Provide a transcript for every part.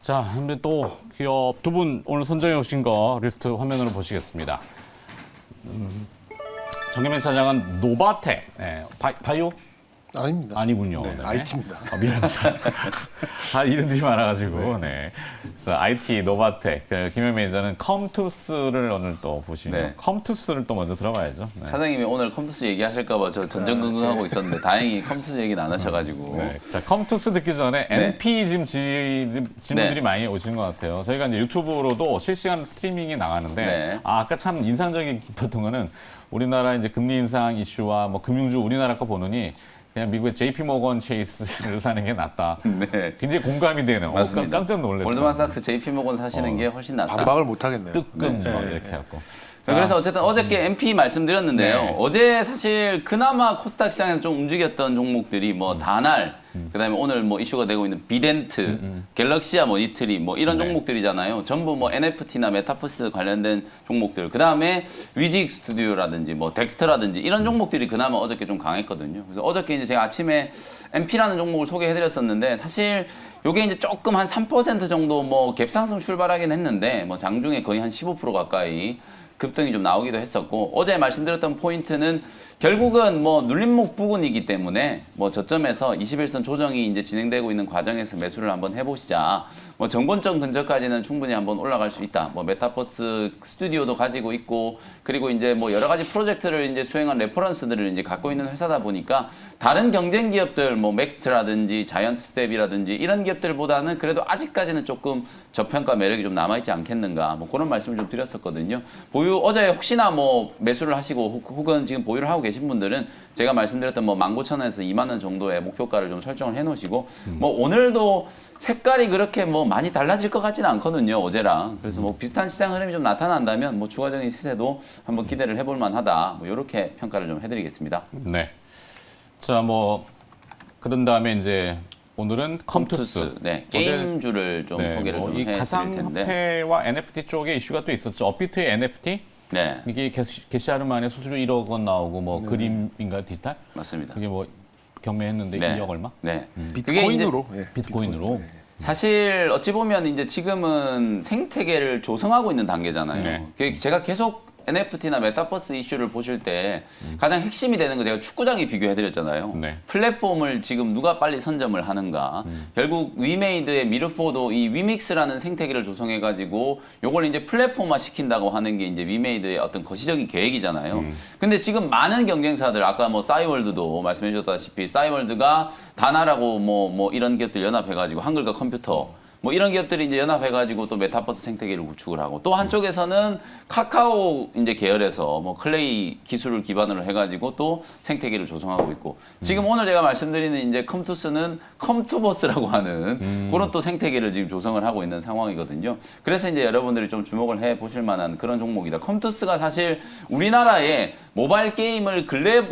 자, 근데 또 기업 두 분 오늘 선정해 오신 거 리스트 화면으로 보시겠습니다. 정혜민 사장은 노바텍, 바이오? 아닙니다. 아니군요. 네, IT입니다. 미안합니다. 다 이름들이 많아가지고. 네. 그래서 IT 노바텍, 김현 매니저는 컴투스를 오늘 또 보시면 네. 컴투스를 또 먼저 들어봐야죠. 네. 사장님이 오늘 컴투스 얘기하실까봐 저 전전긍긍하고 있었는데 다행히 컴투스 얘기는 안 하셔가지고. 네. 자, 컴투스 듣기 전에 네. NP 지금 질문들이 네. 많이 오시는 것 같아요. 저희가 이제 유튜브로도 실시간 스트리밍이 나가는데, 네. 아까 참 인상적이었던 거는 우리나라 이제 금리 인상 이슈와 뭐 금융주 우리나라 거 보느니 그냥 미국의 JP 모건 체이스를 사는 게 낫다. 네. 굉장히 공감이 되는. 맞습니다. 깜짝 놀랐어요. 골드만삭스 JP 모건 사시는 게 훨씬 낫다. 반박을 못 하겠네요. 뜨끔 막 이렇게 하고. 그래서 어쨌든 어저께 MP 말씀드렸는데요. 네. 어제 사실 그나마 코스닥 시장에서 좀 움직였던 종목들이 뭐 다날, 그다음에 오늘 뭐 이슈가 되고 있는 비덴트, 갤럭시아 모니터리 뭐 이런 네. 종목들이잖아요. 전부 뭐 NFT나 메타버스 관련된 종목들. 그다음에 위직 스튜디오라든지 뭐 덱스터라든지 이런 종목들이 그나마 어저께 좀 강했거든요. 그래서 어저께 이제 제가 아침에 MP라는 종목을 소개해드렸었는데 사실 요게 이제 조금 한 3% 정도 뭐 갭상승 출발하긴 했는데 뭐 장중에 거의 한 15% 가까이 급등이 좀 나오기도 했었고, 어제 말씀드렸던 포인트는 결국은 뭐 눌림목 부근이기 때문에 뭐 저점에서 21선 조정이 이제 진행되고 있는 과정에서 매수를 한번 해보시자. 뭐 정권점 근처까지는 충분히 한번 올라갈 수 있다. 뭐 메타버스 스튜디오도 가지고 있고, 그리고 이제 뭐 여러 가지 프로젝트를 이제 수행한 레퍼런스들을 이제 갖고 있는 회사다 보니까 다른 경쟁 기업들 뭐 맥스라든지 자이언트 스텝이라든지 이런 기업들보다는 그래도 아직까지는 조금 저평가 매력이 좀 남아있지 않겠는가. 뭐 그런 말씀을 좀 드렸었거든요. 어제 혹시나 뭐 매수를 하시고 혹은 지금 보유를 하고 계신 분들은 제가 말씀드렸던 뭐 19,000원에서 2만 원 정도의 목표가를 좀 설정을 해 놓으시고, 뭐 오늘도 색깔이 그렇게 뭐 많이 달라질 것 같지는 않거든요, 어제랑. 그래서 뭐 비슷한 시장 흐름이 좀 나타난다면 뭐 추가적인 시세도 한번 기대를 해볼 만하다. 뭐 이렇게 평가를 좀 해드리겠습니다. 네. 자, 뭐 그런 다음에 이제 오늘은 컴투스. 네, 게임주를 좀 소개를 좀 이 해드릴 텐데. 가상화폐와 NFT 쪽에 이슈가 또 있었죠. 업비트의 NFT 네, 이게 게시하루 만에 수수료 1억 원 나오고 뭐 그림인가요, 디지털? 맞습니다. 그게 뭐 경매했는데 네. 2억 얼마? 네, 비트코인으로. 예, 비트코인으로? 예. 사실 어찌 보면 이제 지금은 생태계를 조성하고 있는 단계잖아요. 네. 제가 계속 NFT나 메타버스 이슈를 보실 때 가장 핵심이 되는 거 제가 축구장이 비교해드렸잖아요. 네. 플랫폼을 지금 누가 빨리 선점을 하는가. 결국 위메이드의 미르포도 이 위믹스라는 생태계를 조성해가지고 요걸 이제 플랫폼화 시킨다고 하는 게 이제 위메이드의 어떤 거시적인 계획이잖아요. 근데 지금 많은 경쟁사들, 아까 뭐 싸이월드도 말씀해 주셨다시피 싸이월드가 다나라고 뭐 이런 기업들 연합해가지고 한글과 컴퓨터 뭐 이런 기업들이 이제 연합해가지고 또 메타버스 생태계를 구축을 하고, 또 한쪽에서는 카카오 이제 계열에서 뭐 클레이 기술을 기반으로 해가지고 또 생태계를 조성하고 있고, 지금 오늘 제가 말씀드리는 이제 컴투스는 컴투버스라고 하는 그런 또 생태계를 지금 조성을 하고 있는 상황이거든요. 그래서 이제 여러분들이 좀 주목을 해 보실 만한 그런 종목이다. 컴투스가 사실 우리나라에 모바일 게임을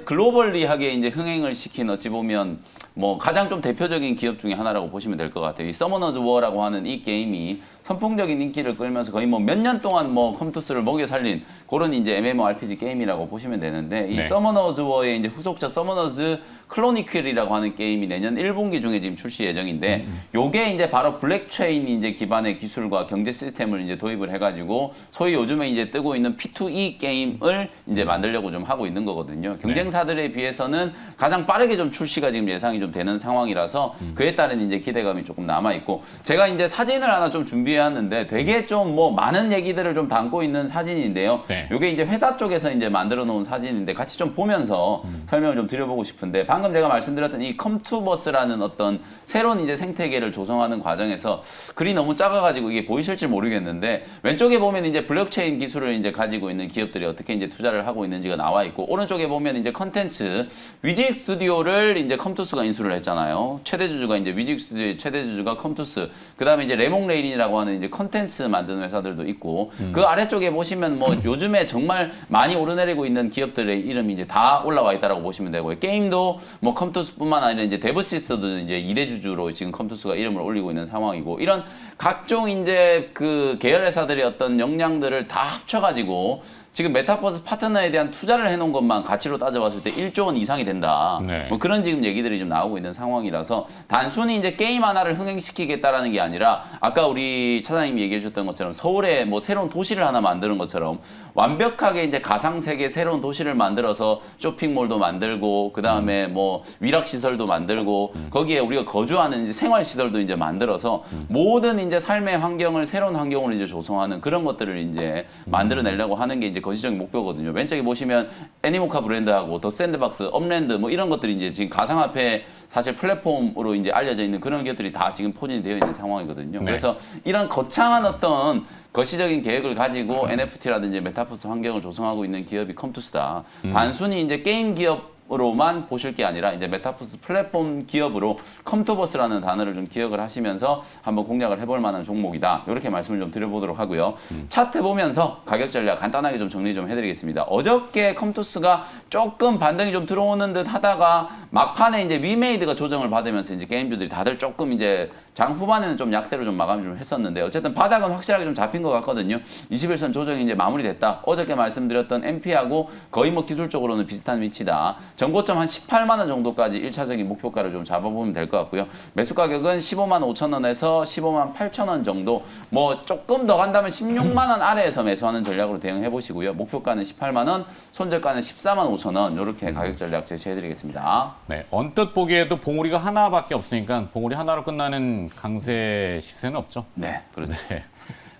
글로벌리하게 이제 흥행을 시킨 어찌 보면 뭐 가장 좀 대표적인 기업 중에 하나라고 보시면 될 것 같아요. 이 서머너즈 워라고 하는 이 게임이 선풍적인 인기를 끌면서 거의 뭐 몇 년 동안 뭐 컴투스를 먹여 살린 그런 이제 MMORPG 게임이라고 보시면 되는데, 이 네. 서머너즈 워의 이제 후속작 서머너즈 크로니클이라고 하는 게임이 내년 1분기 중에 지금 출시 예정인데, 요게 이제 바로 블랙체인 이제 기반의 기술과 경제 시스템을 이제 도입을 해가지고 소위 요즘에 이제 뜨고 있는 P2E 게임을 이제 만들려고 좀 하고 있는 거거든요. 경쟁사들에 비해서는 가장 빠르게 좀 출시가 지금 예상이 좀 되는 상황이라서 그에 따른 이제 기대감이 조금 남아 있고, 제가 이제 사진을 하나 좀 준비해왔는데 되게 좀 뭐 많은 얘기들을 좀 담고 있는 사진인데요. 네. 요게 이제 회사 쪽에서 이제 만들어 놓은 사진인데 같이 좀 보면서 설명을 좀 드려보고 싶은데, 방금 제가 말씀드렸던 이 컴투버스라는 어떤 새로운 이제 생태계를 조성하는 과정에서 글이 너무 작아가지고 이게 보이실지 모르겠는데, 왼쪽에 보면 이제 블록체인 기술을 이제 가지고 있는 기업들이 어떻게 이제 투자를 하고 있는지가 나와 있고, 오른쪽에 보면 이제 컨텐츠 위직 스튜디오를 이제 컴투스가 인수를 했잖아요. 최대 주주가 이제 위직 스튜디오의 최대 주주가 컴투스. 그다음에 이제 레몽레인이라고 하는 이제 컨텐츠 만드는 회사들도 있고, 그 아래쪽에 보시면 뭐 요즘에 정말 많이 오르내리고 있는 기업들의 이름이 이제 다 올라와 있다라고 보시면 되고요. 게임도 뭐 컴투스뿐만 아니라 이제 데브시스도 이제 2대 주주로 지금 컴투스가 이름을 올리고 있는 상황이고, 이런 각종 이제 그 계열 회사들의 어떤 역량들을 다 합쳐가지고 지금 메타버스 파트너에 대한 투자를 해놓은 것만 가치로 따져봤을 때 1조 원 이상이 된다. 네. 뭐 그런 지금 얘기들이 좀 나오고 있는 상황이라서 단순히 이제 게임 하나를 흥행시키겠다라는 게 아니라 아까 우리 차장님이 얘기해 주셨던 것처럼 서울에 뭐 새로운 도시를 하나 만드는 것처럼 완벽하게 이제 가상 세계 새로운 도시를 만들어서 쇼핑몰도 만들고 그 다음에 뭐 위락 시설도 만들고 거기에 우리가 거주하는 이제 생활 시설도 이제 만들어서 모든 이제 삶의 환경을 새로운 환경으로 이제 조성하는 그런 것들을 이제 만들어내려고 하는 게 이제 거시적인 목표거든요. 맨 쪽에 보시면 애니모카 브랜드하고 더 샌드박스, 업랜드 뭐 이런 것들이 이제 지금 가상화폐 사실 플랫폼으로 이제 알려져 있는 그런 것들이 다 지금 포진이 되어 있는 상황이거든요. 네. 그래서 이런 거창한 어떤 거시적인 계획을 가지고 NFT라든지 메타버스 환경을 조성하고 있는 기업이 컴투스다. 단순히 이제 게임 기업으로만 보실 게 아니라 이제 메타버스 플랫폼 기업으로 컴투버스라는 단어를 좀 기억을 하시면서 한번 공략을 해볼 만한 종목이다. 이렇게 말씀을 좀 드려보도록 하고요. 차트 보면서 가격 전략 간단하게 좀 정리 좀 해드리겠습니다. 어저께 컴투스가 조금 반등이 좀 들어오는 듯 하다가 막판에 이제 위메이드가 조정을 받으면서 이제 게임주들이 다들 조금 이제 장 후반에는 좀 약세로 좀 마감을 좀 했었는데 어쨌든 바닥은 확실하게 좀 잡힌 것 같거든요. 21선 조정이 이제 마무리됐다. 어저께 말씀드렸던 MP하고 거의 뭐 기술적으로는 비슷한 위치다. 전고점 한 18만 원 정도까지 1차적인 목표가를 좀 잡아보면 될 것 같고요. 매수 가격은 15만 5천 원에서 15만 8천 원 정도. 뭐 조금 더 간다면 16만 원 아래에서 매수하는 전략으로 대응해 보시고요. 목표가는 18만 원, 손절가는 14만 5천 원. 이렇게 가격 전략 제시해드리겠습니다. 네, 언뜻 보기에도 봉우리가 하나밖에 없으니까 봉우리 하나로 끝나는 강세 시세는 없죠. 네, 그렇죠. 네.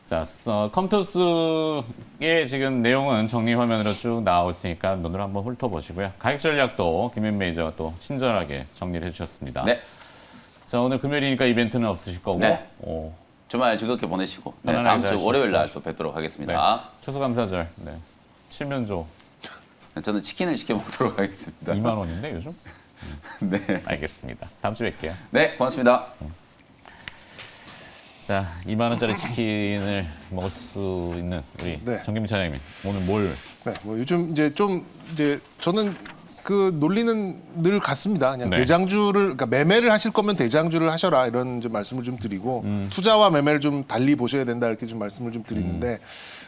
자, 컴투스의 지금 내용은 정리 화면으로 쭉 나오고 있으니까 눈으로 한번 훑어보시고요. 가격 전략도 김현 매니저가 또 친절하게 정리를 해주셨습니다. 네. 자, 오늘 금요일이니까 이벤트는 없으실 거고. 네. 오, 주말 즐겁게 보내시고 네, 편안하게 다음 잘 주 월요일 날 쉬시고. 또 뵙도록 네. 하겠습니다. 추수감사절. 네. 칠면조 저는 치킨을 시켜 먹도록 하겠습니다. 2만 원인데 요즘? 네. 알겠습니다. 다음 주에 뵐게요. 네, 고맙습니다. 자, 2만 원짜리 치킨을 먹을 수 있는 우리 네. 정경민 차장님 오늘 뭘? 네, 뭐 요즘 이제 좀 이제 저는 그 논리는 늘 같습니다. 그냥 네. 대장주를 그러니까 매매를 하실 거면 대장주를 하셔라 이런 좀 말씀을 좀 드리고 투자와 매매를 좀 달리 보셔야 된다 이렇게 좀 말씀을 좀 드리는데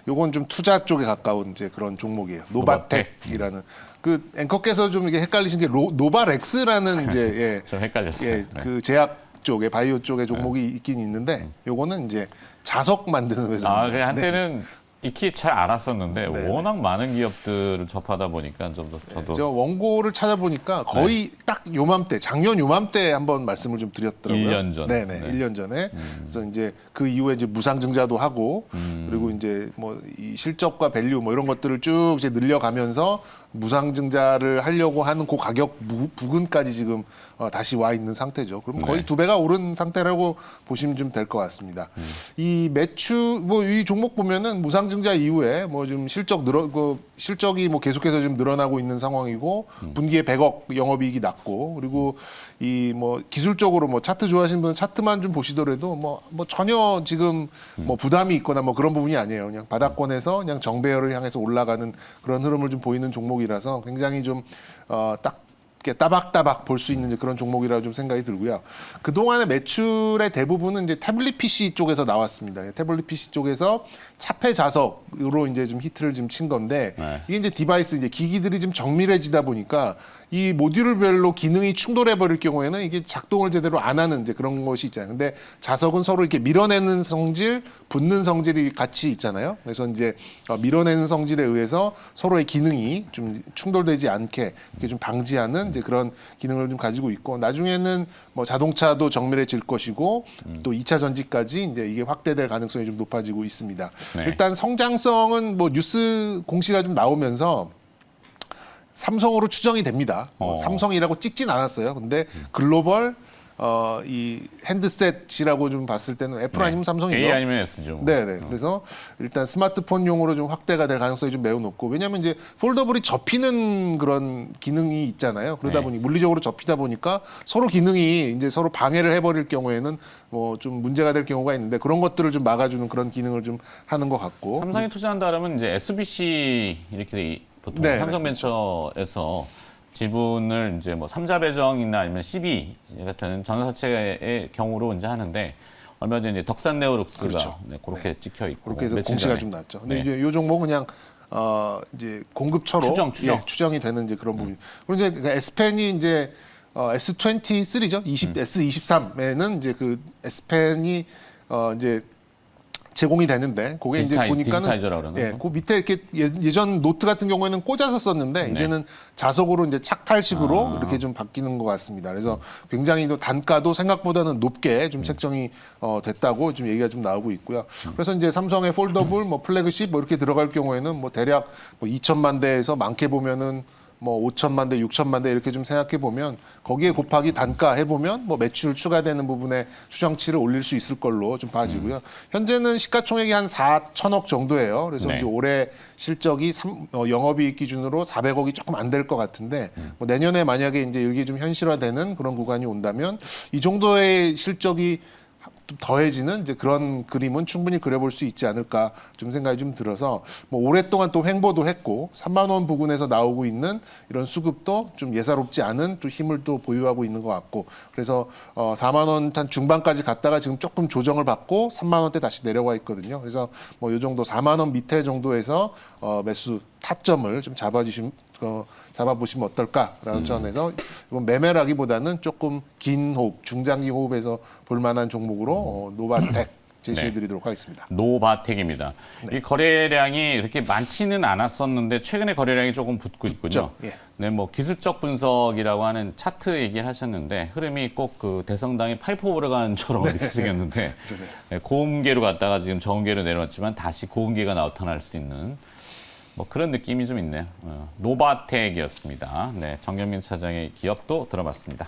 요건 좀 투자 쪽에 가까운 이제 그런 종목이에요. 노바텍이라는 그 앵커께서 좀 이게 헷갈리신 게 노바렉스라는 이제 좀 헷갈렸어요. 예, 그 제약 쪽에 바이오 쪽에 종목이 있긴 있는데 요거는 이제 자석 만드는 회사입니다. 아, 그 한때는 익히 잘 알았었는데 네. 워낙 많은 기업들을 접하다 보니까 좀 더 저도 저 원고를 찾아보니까 거의 딱 요맘때 작년 요맘때 한번 말씀을 좀 드렸더라고요. 1년 전. 네네, 네. 1년 전에. 그래서 이제 그 이후에 이제 무상증자도 하고 그리고 이제 뭐 이 실적과 밸류 뭐 이런 것들을 쭉 이제 늘려가면서 무상증자를 하려고 하는 그 가격 부근까지 지금 다시 와 있는 상태죠. 그럼 거의 네. 2배가 오른 상태라고 보시면 좀 될 것 같습니다. 이 매출 뭐 이 종목 보면은 무상증자 이후에 뭐 좀 실적이 뭐 계속해서 좀 늘어나고 있는 상황이고 분기에 100억 영업이익이 났고 그리고 이 뭐 기술적으로 뭐 차트 좋아하시는 분은 차트만 좀 보시더라도 뭐 전혀 지금 뭐 부담이 있거나 뭐 그런 부분이 아니에요. 그냥 바닥권에서 그냥 정배열을 향해서 올라가는 그런 흐름을 좀 보이는 종목이라서 굉장히 좀 딱 이렇게 따박따박 볼 수 있는 그런 종목이라고 좀 생각이 들고요. 그동안의 매출의 대부분은 이제 태블릿 PC 쪽에서 나왔습니다. 태블릿 PC 쪽에서 차폐 자석으로 이제 좀 히트를 좀 친 건데 네. 이게 이제 디바이스 이제 기기들이 좀 정밀해지다 보니까 이 모듈별로 기능이 충돌해 버릴 경우에는 이게 작동을 제대로 안 하는 이제 그런 것이 있잖아요. 근데 자석은 서로 이렇게 밀어내는 성질, 붙는 성질이 같이 있잖아요. 그래서 이제 밀어내는 성질에 의해서 서로의 기능이 좀 충돌되지 않게 이렇게 좀 방지하는 이제 그런 기능을 좀 가지고 있고 나중에는 뭐 자동차도 정밀해질 것이고 또 2차 전지까지 이제 이게 확대될 가능성이 좀 높아지고 있습니다. 네. 일단 성장성은 뭐 뉴스 공시가 좀 나오면서 삼성으로 추정이 됩니다. 삼성이라고 찍진 않았어요. 근데 글로벌 이 핸드셋이라고 좀 봤을 때는 애플 아니면 삼성이죠. A 아니면 S죠. 뭐. 네네. 그래서 일단 스마트폰용으로 좀 확대가 될 가능성이 좀 매우 높고 왜냐하면 이제 폴더블이 접히는 그런 기능이 있잖아요. 그러다 네. 보니 물리적으로 접히다 보니까 서로 기능이 이제 서로 방해를 해버릴 경우에는 뭐 좀 문제가 될 경우가 있는데 그런 것들을 좀 막아주는 그런 기능을 좀 하는 것 같고. 삼성이 투자한다 그러면 이제 SBC 이렇게 보통 네. 삼성벤처에서 지분을 이제 뭐 삼자 배정이나 아니면 CB 같은 전환사채의 경우로 이제 하는데 얼마 전에 이제 덕산 네오룩스가 그렇죠. 네, 그렇게 찍혀 있고 그렇게 해서 며칠 공시가 전에. 좀 났죠. 근데 네. 이제 이 종목은 그냥 이제 공급처로 추정. 추정이 되는 이제 그런 부분. 그리고 이제 그 S펜이 이제 S23죠. S23에는 이제 그 S펜이 이제 제공이 되는데 그게 이제 보니까는 디지타이저라고 그러나? 예, 그 밑에 이렇게 예전 노트 같은 경우에는 꽂아서 썼는데 이제는 자석으로 이제 착탈식으로 이렇게 좀 바뀌는 것 같습니다. 그래서 굉장히 또 단가도 생각보다는 높게 좀 책정이 됐다고 좀 얘기가 좀 나오고 있고요. 그래서 이제 삼성의 폴더블, 뭐 플래그십 뭐 이렇게 들어갈 경우에는 뭐 대략 뭐 2천만 대에서 많게 보면은 뭐 5천만 대, 6천만 대 이렇게 좀 생각해 보면 거기에 곱하기 단가 해보면 뭐 매출 추가되는 부분에 추정치를 올릴 수 있을 걸로 좀 봐지고요. 현재는 시가총액이 한 4천억 정도예요. 그래서 네. 이제 올해 실적이 영업이익 기준으로 400억이 조금 안 될 것 같은데 뭐 내년에 만약에 이제 이게 좀 현실화되는 그런 구간이 온다면 이 정도의 실적이 좀 더해지는 이제 그런 그림은 충분히 그려볼 수 있지 않을까 좀 생각이 좀 들어서 뭐 오랫동안 또 횡보도 했고 3만 원 부근에서 나오고 있는 이런 수급도 좀 예사롭지 않은 또 힘을 또 보유하고 있는 것 같고 그래서 4만 원 한 중반까지 갔다가 지금 조금 조정을 받고 3만 원대 다시 내려와 있거든요. 그래서 뭐 이 정도 4만 원 밑에 정도에서 매수 타점을 좀 잡아보시면 어떨까라는 차원에서 이건 매매라기보다는 조금 긴 호흡, 중장기 호흡에서 볼만한 종목으로 노바텍 제시해드리도록 하겠습니다. 노바텍입니다. 이 거래량이 그렇게 많지는 않았었는데 최근에 거래량이 조금 붙고 있군요. 붙죠. 예. 네, 뭐 기술적 분석이라고 하는 차트 얘기를 하셨는데 흐름이 꼭 그 대성당의 파이프 오르간처럼 이렇게 생겼는데 네, 고음계로 갔다가 지금 저음계로 내려왔지만 다시 고음계가 나타날 수 있는 뭐 그런 느낌이 좀 있네요. 노바텍이었습니다. 네, 정경민 차장의 기업도 들어봤습니다.